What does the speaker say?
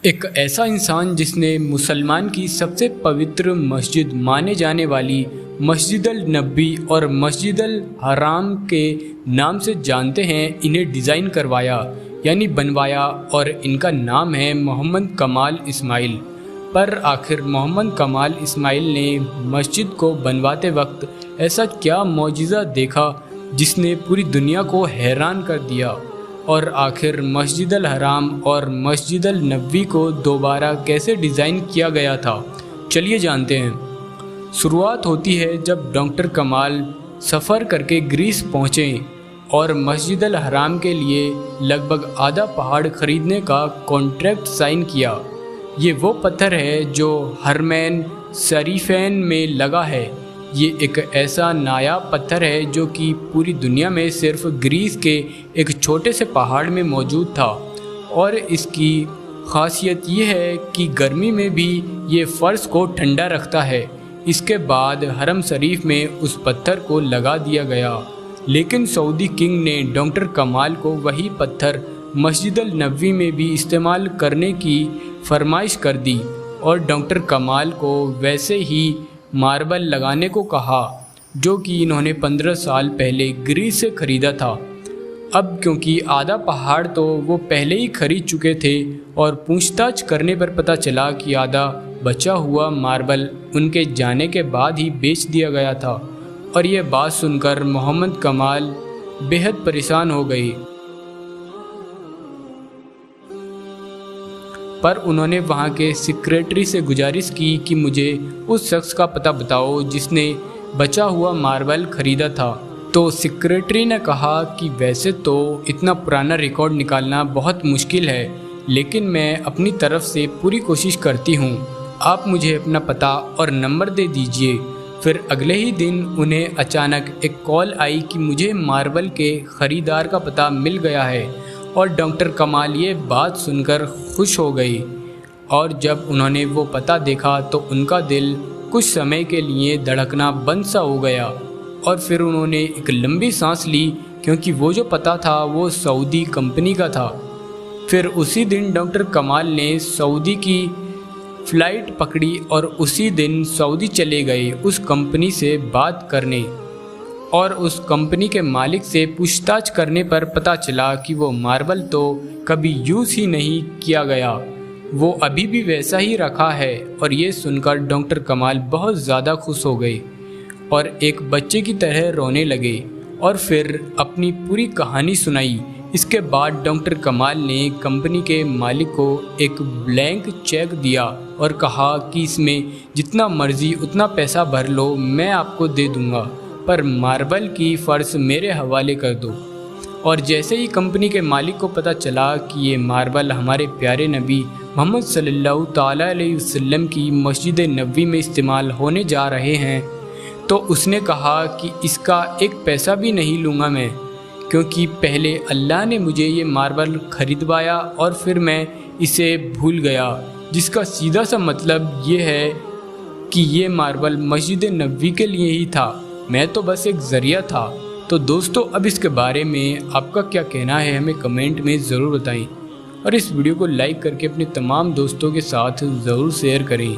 एक ऐसा इंसान जिसने मुसलमान की सबसे पवित्र मस्जिद माने जाने वाली मस्जिद अल नबी और मस्जिद अल हराम के नाम से जानते हैं, इन्हें डिज़ाइन करवाया यानी बनवाया और इनका नाम है मोहम्मद कमाल इस्माइल। पर आखिर मोहम्मद कमाल इस्माइल ने मस्जिद को बनवाते वक्त ऐसा क्या मौजिज़ा देखा जिसने पूरी दुनिया को हैरान कर दिया, और आखिर मस्जिद अल हराम और मस्जिद अल नबी को दोबारा कैसे डिज़ाइन किया गया था, चलिए जानते हैं। शुरुआत होती है जब डॉक्टर कमाल सफ़र करके ग्रीस पहुँचे और मस्जिद अल हराम के लिए लगभग आधा पहाड़ ख़रीदने का कॉन्ट्रैक्ट साइन किया। ये वो पत्थर है जो हरमैन शरीफैन में लगा है। ये एक ऐसा नायाब पत्थर है जो कि पूरी दुनिया में सिर्फ ग्रीस के एक छोटे से पहाड़ में मौजूद था, और इसकी खासियत ये है कि गर्मी में भी ये फ़र्श को ठंडा रखता है। इसके बाद हरम शरीफ में उस पत्थर को लगा दिया गया, लेकिन सऊदी किंग ने डॉक्टर कमाल को वही पत्थर मस्जिद अल नबी में भी इस्तेमाल करने की फरमाइश कर दी और डॉक्टर कमाल को वैसे ही मार्बल लगाने को कहा जो कि इन्होंने 15 साल पहले ग्रीस से ख़रीदा था। अब क्योंकि आधा पहाड़ तो वो पहले ही खरीद चुके थे और पूछताछ करने पर पता चला कि आधा बचा हुआ मार्बल उनके जाने के बाद ही बेच दिया गया था, और ये बात सुनकर मोहम्मद कमाल बेहद परेशान हो गए। पर उन्होंने वहाँ के सेक्रेटरी से गुजारिश की कि मुझे उस शख्स का पता बताओ जिसने बचा हुआ मार्बल ख़रीदा था। तो सेक्रेटरी ने कहा कि वैसे तो इतना पुराना रिकॉर्ड निकालना बहुत मुश्किल है, लेकिन मैं अपनी तरफ से पूरी कोशिश करती हूँ। आप मुझे अपना पता और नंबर दे दीजिए। फिर अगले ही दिन उन्हें अचानक एक कॉल आई कि मुझे मार्बल के ख़रीदार का पता मिल गया है, और डॉक्टर कमाल ये बात सुनकर खुश हो गई। और जब उन्होंने वो पता देखा तो उनका दिल कुछ समय के लिए धड़कना बंद सा हो गया, और फिर उन्होंने एक लंबी सांस ली क्योंकि वो जो पता था वो सऊदी कंपनी का था। फिर उसी दिन डॉक्टर कमाल ने सऊदी की फ़्लाइट पकड़ी और उसी दिन सऊदी चले गए उस कंपनी से बात करने, और उस कंपनी के मालिक से पूछताछ करने पर पता चला कि वो मार्बल तो कभी यूज़ ही नहीं किया गया, वो अभी भी वैसा ही रखा है। और ये सुनकर डॉक्टर कमाल बहुत ज़्यादा खुश हो गए और एक बच्चे की तरह रोने लगे और फिर अपनी पूरी कहानी सुनाई। इसके बाद डॉक्टर कमाल ने कंपनी के मालिक को एक ब्लैंक चेक दिया और कहा कि इसमें जितना मर्ज़ी उतना पैसा भर लो, मैं आपको दे दूँगा, पर मार्बल की फ़र्श मेरे हवाले कर दो। और जैसे ही कंपनी के मालिक को पता चला कि ये मार्बल हमारे प्यारे नबी मोहम्मद सल्लल्लाहु ताला अलैहि वसल्लम की मस्जिद नबी में इस्तेमाल होने जा रहे हैं, तो उसने कहा कि इसका एक पैसा भी नहीं लूँगा मैं, क्योंकि पहले अल्लाह ने मुझे ये मार्बल ख़रीदवाया और फिर मैं इसे भूल गया, जिसका सीधा सा मतलब ये है कि ये मार्बल मस्जिद नबी के लिए ही था, मैं तो बस एक ज़रिया था। तो दोस्तों, अब इसके बारे में आपका क्या कहना है हमें कमेंट में ज़रूर बताएं, और इस वीडियो को लाइक करके अपने तमाम दोस्तों के साथ ज़रूर शेयर करें।